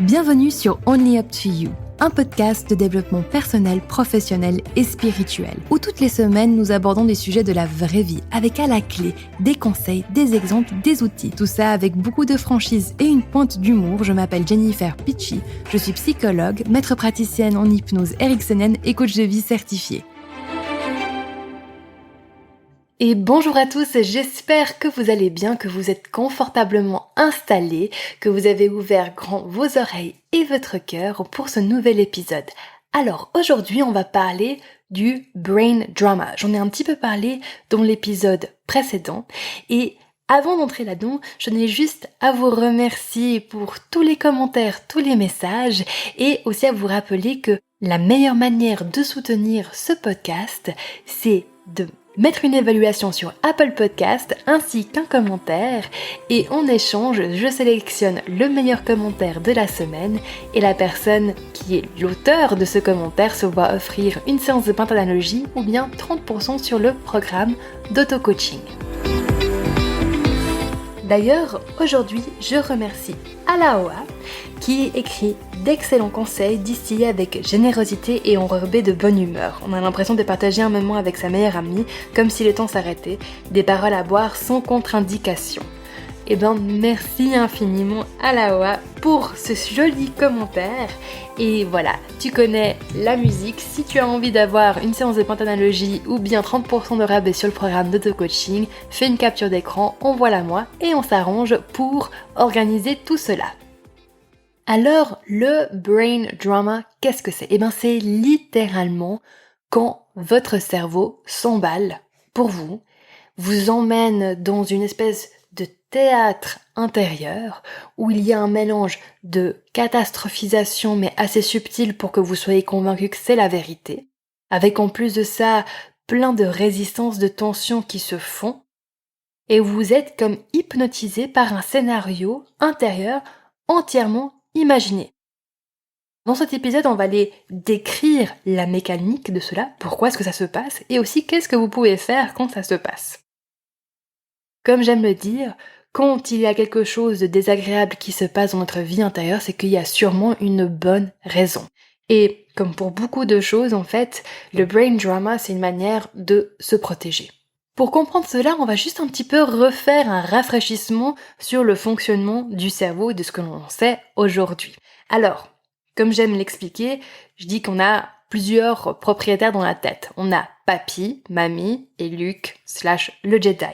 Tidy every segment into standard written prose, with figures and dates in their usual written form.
Bienvenue sur Only Up to You, un podcast de développement personnel, professionnel et spirituel, où toutes les semaines nous abordons des sujets de la vraie vie, avec à la clé des conseils, des exemples, des outils. Tout ça avec beaucoup de franchise et une pointe d'humour. Je m'appelle Jennifer Pitchy, je suis psychologue, maître praticienne en hypnose ericksonienne et coach de vie certifié. Et bonjour à tous, j'espère que vous allez bien, que vous êtes confortablement installés, que vous avez ouvert grand vos oreilles et votre cœur pour ce nouvel épisode. Alors aujourd'hui on va parler du brain drama. J'en ai un petit peu parlé dans l'épisode précédent et avant d'entrer là-dedans, je tenais juste à vous remercier pour tous les commentaires, tous les messages et aussi à vous rappeler que la meilleure manière de soutenir ce podcast, c'est de mettre une évaluation sur Apple Podcast ainsi qu'un commentaire et en échange, je sélectionne le meilleur commentaire de la semaine et la personne qui est l'auteur de ce commentaire se voit offrir une séance de peinture d'analogie ou bien 30% sur le programme d'auto-coaching. D'ailleurs, aujourd'hui, je remercie Alaoa qui écrit d'excellents conseils distillés avec générosité et enrobés de bonne humeur. On a l'impression de partager un moment avec sa meilleure amie, comme si le temps s'arrêtait, des paroles à boire sans contre-indication. Eh ben, merci infiniment Alaoa pour ce joli commentaire. Et voilà, tu connais la musique. Si tu as envie d'avoir une séance de pentanalogie ou bien 30% de rabais sur le programme d'auto-coaching, fais une capture d'écran, envoie-la moi et on s'arrange pour organiser tout cela. Alors, le brain drama, qu'est-ce que c'est ? Eh bien, c'est littéralement quand votre cerveau s'emballe pour vous, vous emmène dans une espèce de théâtre intérieur où il y a un mélange de catastrophisation mais assez subtil pour que vous soyez convaincu que c'est la vérité, avec en plus de ça plein de résistances, de tensions qui se font, et vous êtes comme hypnotisé par un scénario intérieur entièrement imaginé. Dans cet épisode, on va aller décrire la mécanique de cela, pourquoi est-ce que ça se passe, et aussi qu'est-ce que vous pouvez faire quand ça se passe. Comme j'aime le dire, quand il y a quelque chose de désagréable qui se passe dans notre vie intérieure, c'est qu'il y a sûrement une bonne raison. Et comme pour beaucoup de choses, en fait, le brain drama, c'est une manière de se protéger. Pour comprendre cela, on va juste un petit peu refaire un rafraîchissement sur le fonctionnement du cerveau et de ce que l'on sait aujourd'hui. Alors, comme j'aime l'expliquer, je dis qu'on a plusieurs propriétaires dans la tête. On a Papy, Mamie et Luke / le Jedi.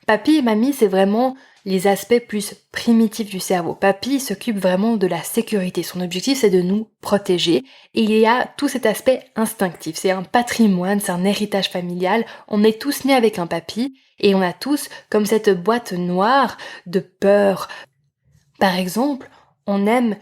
Papy et Mamie, c'est vraiment les aspects plus primitifs du cerveau. Papy s'occupe vraiment de la sécurité. Son objectif, c'est de nous protéger. Et il y a tout cet aspect instinctif. C'est un patrimoine, c'est un héritage familial. On est tous nés avec un papy et on a tous comme cette boîte noire de peur. Par exemple, on aime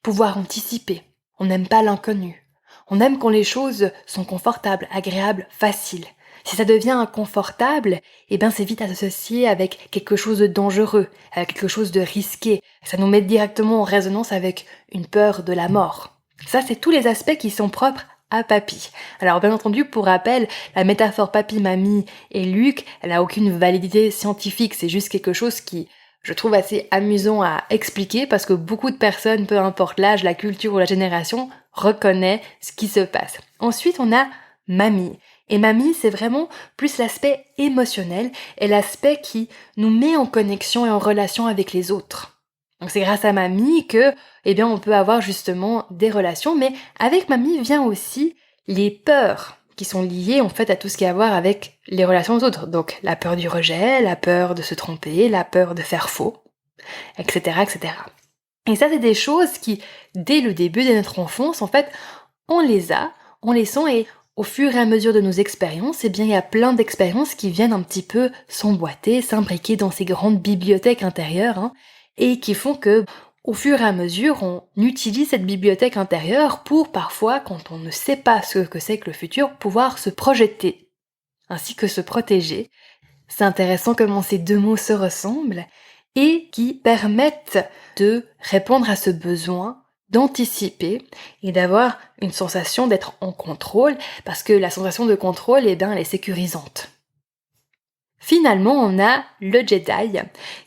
pouvoir anticiper. On n'aime pas l'inconnu. On aime quand les choses sont confortables, agréables, faciles. Si ça devient inconfortable, eh ben c'est vite associé avec quelque chose de dangereux, avec quelque chose de risqué. Ça nous met directement en résonance avec une peur de la mort. Ça, c'est tous les aspects qui sont propres à Papy. Alors bien entendu, pour rappel, la métaphore Papy, Mamie et Luke, elle n'a aucune validité scientifique, c'est juste quelque chose qui, je trouve assez amusant à expliquer parce que beaucoup de personnes, peu importe l'âge, la culture ou la génération, reconnaissent ce qui se passe. Ensuite, on a Mamie. Et Mamie, c'est vraiment plus l'aspect émotionnel et l'aspect qui nous met en connexion et en relation avec les autres. Donc c'est grâce à Mamie que, on peut avoir justement des relations, mais avec Mamie vient aussi les peurs qui sont liées en fait à tout ce qui a à voir avec les relations aux autres. Donc la peur du rejet, la peur de se tromper, la peur de faire faux, etc., etc. Et ça, c'est des choses qui, dès le début de notre enfance, en fait, on les sent et au fur et à mesure de nos expériences, il y a plein d'expériences qui viennent un petit peu s'emboîter, s'imbriquer dans ces grandes bibliothèques intérieures, et qui font que, au fur et à mesure, on utilise cette bibliothèque intérieure pour parfois, quand on ne sait pas ce que c'est que le futur, pouvoir se projeter, ainsi que se protéger. C'est intéressant comment ces deux mots se ressemblent et qui permettent de répondre à ce besoin d'anticiper et d'avoir une sensation d'être en contrôle, parce que la sensation de contrôle, elle est sécurisante. Finalement, on a le Jedi,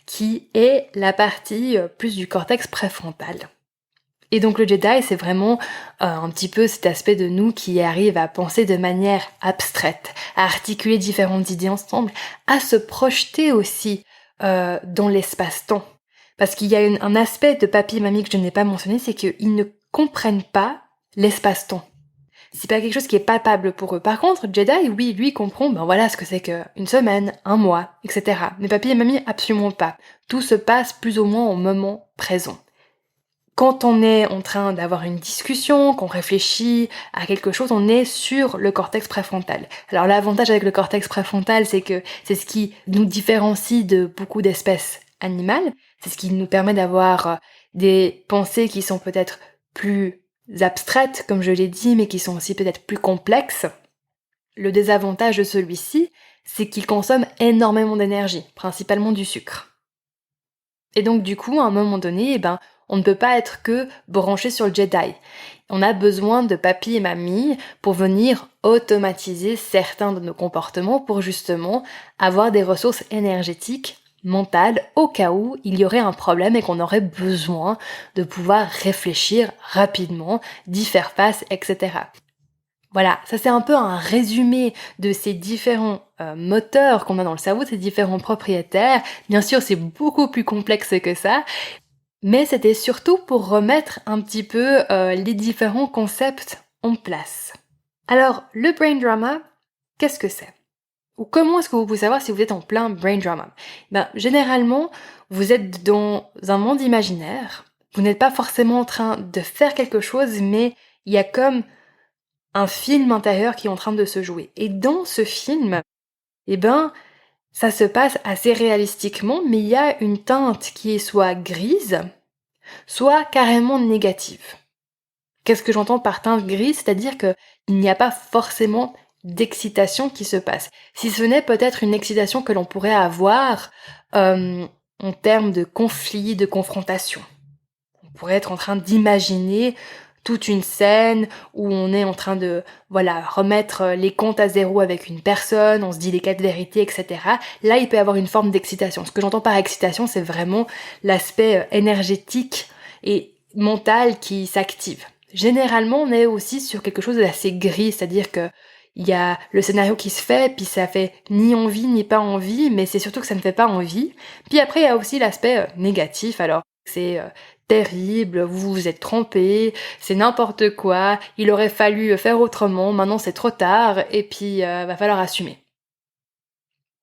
qui est la partie plus du cortex préfrontal. Et donc le Jedi, c'est vraiment un petit peu cet aspect de nous qui arrive à penser de manière abstraite, à articuler différentes idées ensemble, à se projeter aussi dans l'espace-temps. Parce qu'il y a un aspect de papy et mamie que je n'ai pas mentionné, c'est qu'ils ne comprennent pas l'espace-temps. C'est pas quelque chose qui est palpable pour eux. Par contre, Jedi, oui, lui comprend, voilà ce que c'est qu'une semaine, un mois, etc. Mais papy et mamie, absolument pas. Tout se passe plus ou moins au moment présent. Quand on est en train d'avoir une discussion, qu'on réfléchit à quelque chose, on est sur le cortex préfrontal. Alors l'avantage avec le cortex préfrontal, c'est que c'est ce qui nous différencie de beaucoup d'espèces animales. C'est ce qui nous permet d'avoir des pensées qui sont peut-être plus abstraites, comme je l'ai dit, mais qui sont aussi peut-être plus complexes. Le désavantage de celui-ci, c'est qu'il consomme énormément d'énergie, principalement du sucre. Et donc du coup, à un moment donné, on ne peut pas être que branché sur le Jedi. On a besoin de papy et mamie pour venir automatiser certains de nos comportements pour justement avoir des ressources énergétiques, mentales, au cas où il y aurait un problème et qu'on aurait besoin de pouvoir réfléchir rapidement, d'y faire face, etc. Voilà, ça c'est un peu un résumé de ces différents moteurs qu'on a dans le cerveau, ces différents propriétaires. Bien sûr, c'est beaucoup plus complexe que ça, mais c'était surtout pour remettre un petit peu les différents concepts en place. Alors, le brain drama, qu'est-ce que c'est ? Ou comment est-ce que vous pouvez savoir si vous êtes en plein brain drama ? Généralement, vous êtes dans un monde imaginaire, vous n'êtes pas forcément en train de faire quelque chose, mais il y a comme un film intérieur qui est en train de se jouer. Et dans ce film, ça se passe assez réalistiquement, mais il y a une teinte qui est soit grise, soit carrément négative. Qu'est-ce que j'entends par teinte grise ? C'est-à-dire qu'il n'y a pas forcément d'excitation qui se passe. Si ce n'est peut-être une excitation que l'on pourrait avoir en termes de conflit, de confrontation. On pourrait être en train d'imaginer toute une scène où on est en train de remettre les comptes à zéro avec une personne, on se dit les quatre vérités, etc. Là, il peut y avoir une forme d'excitation. Ce que j'entends par excitation, c'est vraiment l'aspect énergétique et mental qui s'active. Généralement, on est aussi sur quelque chose d'assez gris, c'est-à-dire que il y a le scénario qui se fait, puis ça fait ni envie ni pas envie, mais c'est surtout que ça ne fait pas envie. Puis après, il y a aussi l'aspect négatif, alors c'est terrible, vous vous êtes trompé, c'est n'importe quoi, il aurait fallu faire autrement, maintenant c'est trop tard, et puis va falloir assumer.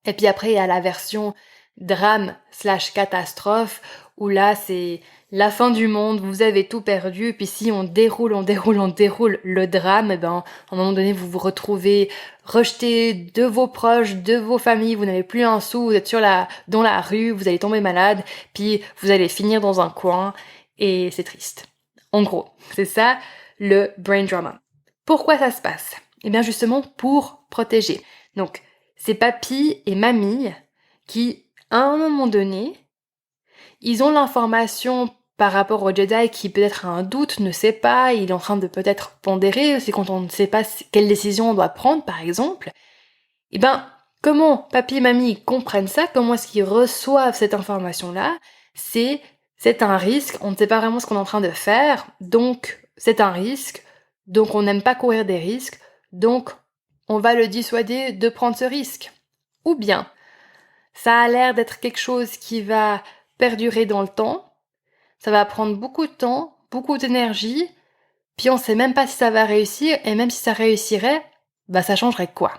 Et puis après, il y a la version drame/catastrophe, où là, c'est la fin du monde, vous avez tout perdu, et puis si on déroule le drame, à un moment donné, vous vous retrouvez rejeté de vos proches, de vos familles, vous n'avez plus un sou, vous êtes dans la rue, vous allez tomber malade, puis vous allez finir dans un coin, et c'est triste. En gros, c'est ça le brain drama. Pourquoi ça se passe ? Eh bien justement pour protéger. Donc, c'est papy et mamie qui, à un moment donné, ils ont l'information par rapport au Jedi qui peut-être a un doute, ne sait pas, il est en train de peut-être pondérer, c'est quand on ne sait pas quelle décision on doit prendre par exemple. Comment papy et mamie comprennent ça, comment est-ce qu'ils reçoivent cette information-là ? C'est un risque, on ne sait pas vraiment ce qu'on est en train de faire, donc c'est un risque, donc on n'aime pas courir des risques, donc on va le dissuader de prendre ce risque. Ou bien, ça a l'air d'être quelque chose qui va perdurer dans le temps, ça va prendre beaucoup de temps, beaucoup d'énergie, puis on sait même pas si ça va réussir, et même si ça réussirait, ça changerait quoi ?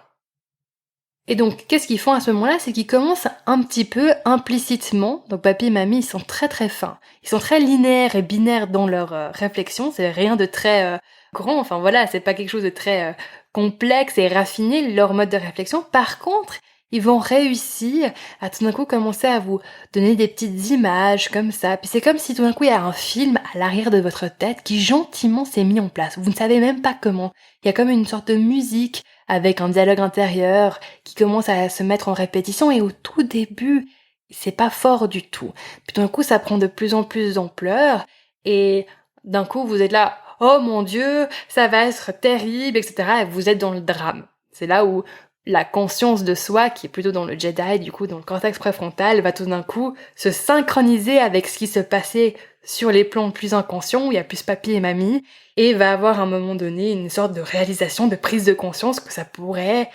Et donc, qu'est-ce qu'ils font à ce moment-là ? C'est qu'ils commencent un petit peu implicitement, donc papy et mamie, ils sont très très fins, ils sont très linéaires et binaires dans leur réflexion, c'est rien de très grand, c'est pas quelque chose de très complexe et raffiné, leur mode de réflexion. Par contre, ils vont réussir à tout d'un coup commencer à vous donner des petites images comme ça. Puis c'est comme si tout d'un coup il y a un film à l'arrière de votre tête qui gentiment s'est mis en place. Vous ne savez même pas comment. Il y a comme une sorte de musique avec un dialogue intérieur qui commence à se mettre en répétition et au tout début, c'est pas fort du tout. Puis tout d'un coup, ça prend de plus en plus d'ampleur et d'un coup, vous êtes là, oh mon Dieu, ça va être terrible, etc. Et vous êtes dans le drame. C'est là où la conscience de soi, qui est plutôt dans le Jedi, du coup dans le cortex préfrontal, va tout d'un coup se synchroniser avec ce qui se passait sur les plans plus inconscients où il y a plus papy et mamie et va avoir à un moment donné une sorte de réalisation, de prise de conscience que ça pourrait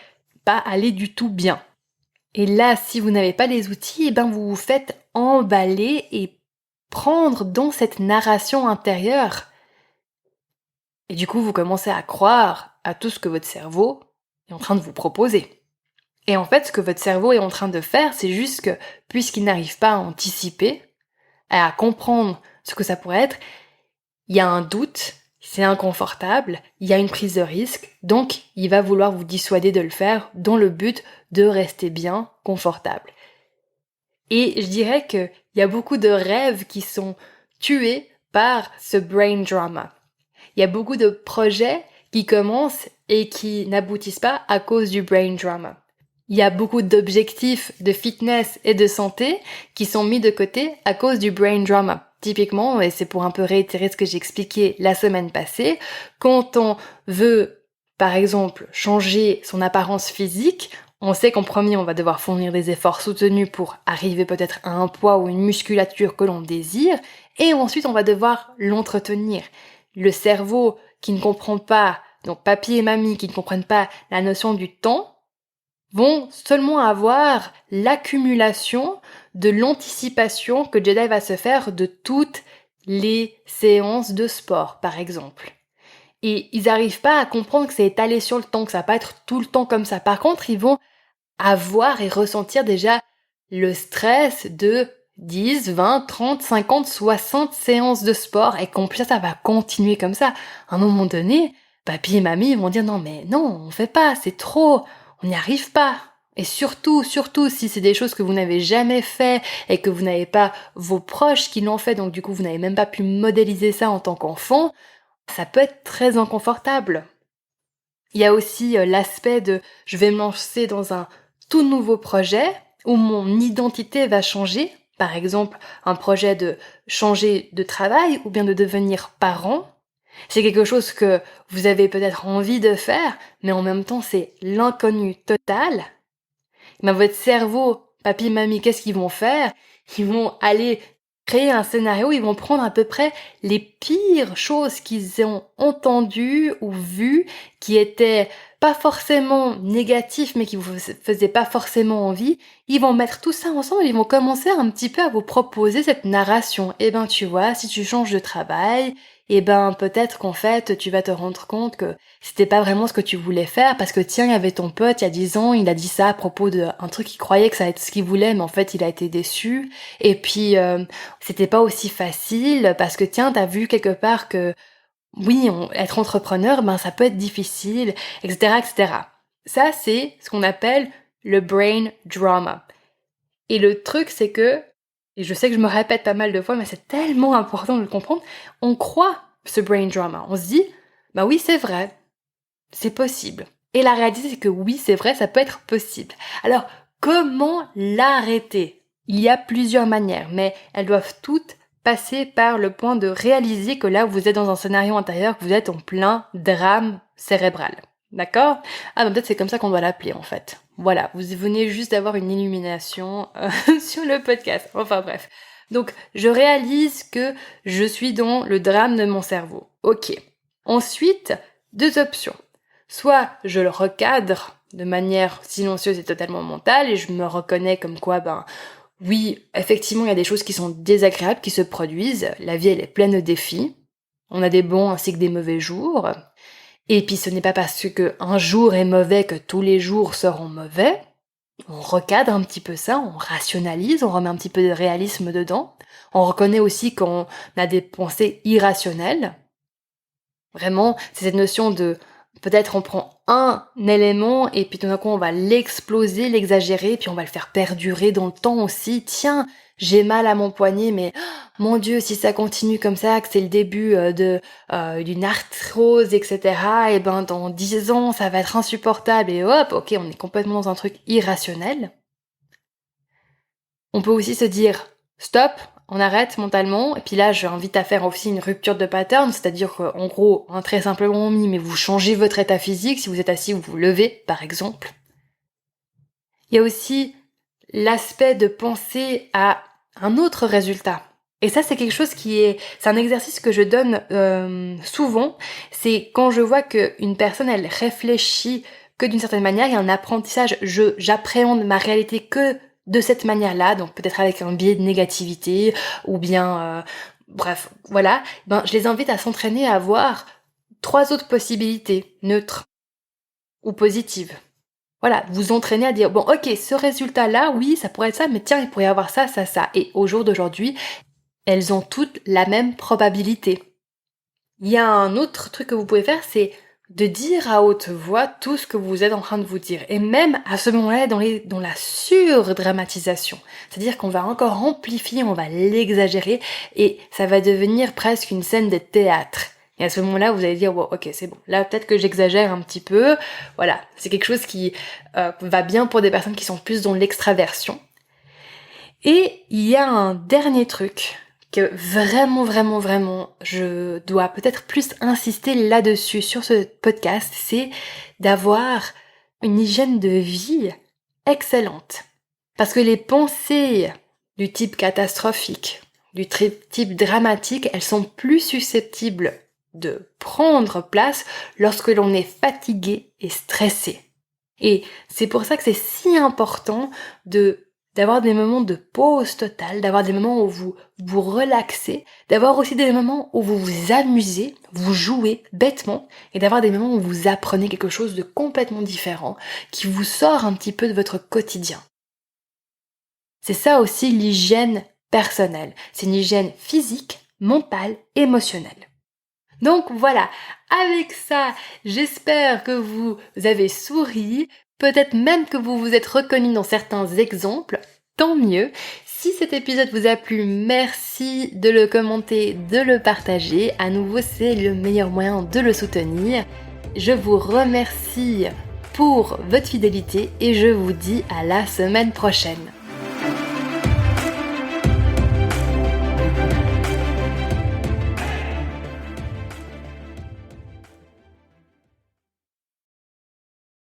pas aller du tout bien. Et là, si vous n'avez pas les outils, vous vous faites emballer et prendre dans cette narration intérieure. Et du coup, vous commencez à croire à tout ce que votre cerveau est en train de vous proposer. Et en fait, ce que votre cerveau est en train de faire, c'est juste que, puisqu'il n'arrive pas à anticiper, à comprendre ce que ça pourrait être, il y a un doute, c'est inconfortable, il y a une prise de risque, donc il va vouloir vous dissuader de le faire dans le but de rester bien confortable. Et je dirais qu'il y a beaucoup de rêves qui sont tués par ce brain drama. Il y a beaucoup de projets qui commencent et qui n'aboutissent pas à cause du brain drama. Il y a beaucoup d'objectifs de fitness et de santé qui sont mis de côté à cause du brain drama. Typiquement, et c'est pour un peu réitérer ce que j'ai expliqué la semaine passée, quand on veut, par exemple, changer son apparence physique, on sait qu'en premier, on va devoir fournir des efforts soutenus pour arriver peut-être à un poids ou une musculature que l'on désire, et ensuite on va devoir l'entretenir. Le cerveau qui ne comprend pas, donc papy et mamie qui ne comprennent pas la notion du temps, vont seulement avoir l'accumulation de l'anticipation que Jedi va se faire de toutes les séances de sport, par exemple. Et ils n'arrivent pas à comprendre que c'est étalé sur le temps, que ça va pas être tout le temps comme ça. Par contre, ils vont avoir et ressentir déjà le stress de 10, 20, 30, 50, 60 séances de sport et qu'en plus ça va continuer comme ça. À un moment donné, papy et mamie vont dire non mais non, on fait pas, c'est trop, on n'y arrive pas. Et surtout si c'est des choses que vous n'avez jamais fait et que vous n'avez pas vos proches qui l'ont fait, donc du coup vous n'avez même pas pu modéliser ça en tant qu'enfant, ça peut être très inconfortable. Il y a aussi l'aspect de je vais me lancer dans un tout nouveau projet où mon identité va changer, par exemple un projet de changer de travail ou bien de devenir parent. C'est quelque chose que vous avez peut-être envie de faire, mais en même temps c'est l'inconnu total. Votre cerveau, papy, mamie, qu'est-ce qu'ils vont faire? Ils vont aller créer un scénario, ils vont prendre à peu près les pires choses qu'ils ont entendues ou vues, qui étaient pas forcément négatifs, mais qui vous faisaient pas forcément envie. Ils vont mettre tout ça ensemble, ils vont commencer un petit peu à vous proposer cette narration. Tu vois, si tu changes de travail, peut-être qu'en fait, tu vas te rendre compte que c'était pas vraiment ce que tu voulais faire, parce que tiens, il y avait ton pote, il y a 10 ans, il a dit ça à propos d'un truc qu'il croyait que ça allait être ce qu'il voulait, mais en fait, il a été déçu. Et puis, c'était pas aussi facile, parce que tiens, t'as vu quelque part que, oui, être entrepreneur, ça peut être difficile, etc., etc. Ça, c'est ce qu'on appelle le brain drama. Et le truc, c'est que, et je sais que je me répète pas mal de fois, mais c'est tellement important de le comprendre, on croit ce brain drama. On se dit, oui, c'est vrai, c'est possible. Et la réalité, c'est que oui, c'est vrai, ça peut être possible. Alors, comment l'arrêter? Il y a plusieurs manières, mais elles doivent toutes passer par le point de réaliser que là, vous êtes dans un scénario intérieur, que vous êtes en plein drame cérébral. D'accord? Peut-être c'est comme ça qu'on doit l'appeler en fait. Voilà, vous venez juste d'avoir une illumination sur le podcast. Enfin bref. Donc, je réalise que je suis dans le drame de mon cerveau. Ok. Ensuite, deux options. Soit je le recadre de manière silencieuse et totalement mentale et je me reconnais comme quoi, oui, effectivement, il y a des choses qui sont désagréables qui se produisent. La vie, elle est pleine de défis. On a des bons ainsi que des mauvais jours. Et puis ce n'est pas parce que un jour est mauvais que tous les jours seront mauvais. On recadre un petit peu ça, on rationalise, on remet un petit peu de réalisme dedans. On reconnaît aussi qu'on a des pensées irrationnelles. Vraiment, c'est cette notion de peut-être on prend un élément et puis tout d'un coup on va l'exploser, l'exagérer, puis on va le faire perdurer dans le temps aussi. Tiens, j'ai mal à mon poignet, mais mon Dieu, si ça continue comme ça, que c'est le début d'une arthrose, etc., dans 10 ans, ça va être insupportable, et hop, ok, on est complètement dans un truc irrationnel. On peut aussi se dire, stop, on arrête mentalement, et puis là, j'invite à faire aussi une rupture de pattern, c'est-à-dire qu'en gros, très simplement mis, mais vous changez votre état physique, si vous êtes assis, vous vous levez, par exemple. Il y a aussi l'aspect de penser à un autre résultat. Et ça, c'est quelque chose c'est un exercice que je donne souvent. C'est quand je vois qu'une personne, elle réfléchit que d'une certaine manière, il y a un apprentissage, j'appréhende ma réalité que de cette manière-là, donc peut-être avec un biais de négativité, ou bien, bref, voilà. Je les invite à s'entraîner à voir 3 autres possibilités, neutres ou positives. Voilà, vous entraînez à dire, bon, ok, ce résultat-là, oui, ça pourrait être ça, mais tiens, il pourrait y avoir ça, ça, ça. Et au jour d'aujourd'hui, elles ont toutes la même probabilité. Il y a un autre truc que vous pouvez faire, c'est de dire à haute voix tout ce que vous êtes en train de vous dire. Et même à ce moment-là, dans la surdramatisation. C'est-à-dire qu'on va encore amplifier, on va l'exagérer, et ça va devenir presque une scène de théâtre. Et à ce moment-là, vous allez dire, bon, ok, c'est bon. Là, peut-être que j'exagère un petit peu. Voilà, c'est quelque chose qui va bien pour des personnes qui sont plus dans l'extraversion. Et il y a un dernier truc que vraiment, je dois peut-être plus insister là-dessus sur ce podcast, c'est d'avoir une hygiène de vie excellente. Parce que les pensées du type catastrophique, du type dramatique, elles sont plus susceptibles de prendre place lorsque l'on est fatigué et stressé. Et c'est pour ça que c'est si important d'avoir des moments de pause totale, d'avoir des moments où vous vous relaxez, d'avoir aussi des moments où vous vous amusez, vous jouez bêtement, et d'avoir des moments où vous apprenez quelque chose de complètement différent, qui vous sort un petit peu de votre quotidien. C'est ça aussi l'hygiène personnelle. C'est une hygiène physique, mentale, émotionnelle. Donc voilà, avec ça, j'espère que vous avez souri, peut-être même que vous vous êtes reconnu dans certains exemples, tant mieux. Si cet épisode vous a plu, merci de le commenter, de le partager. À nouveau, c'est le meilleur moyen de le soutenir. Je vous remercie pour votre fidélité et je vous dis à la semaine prochaine.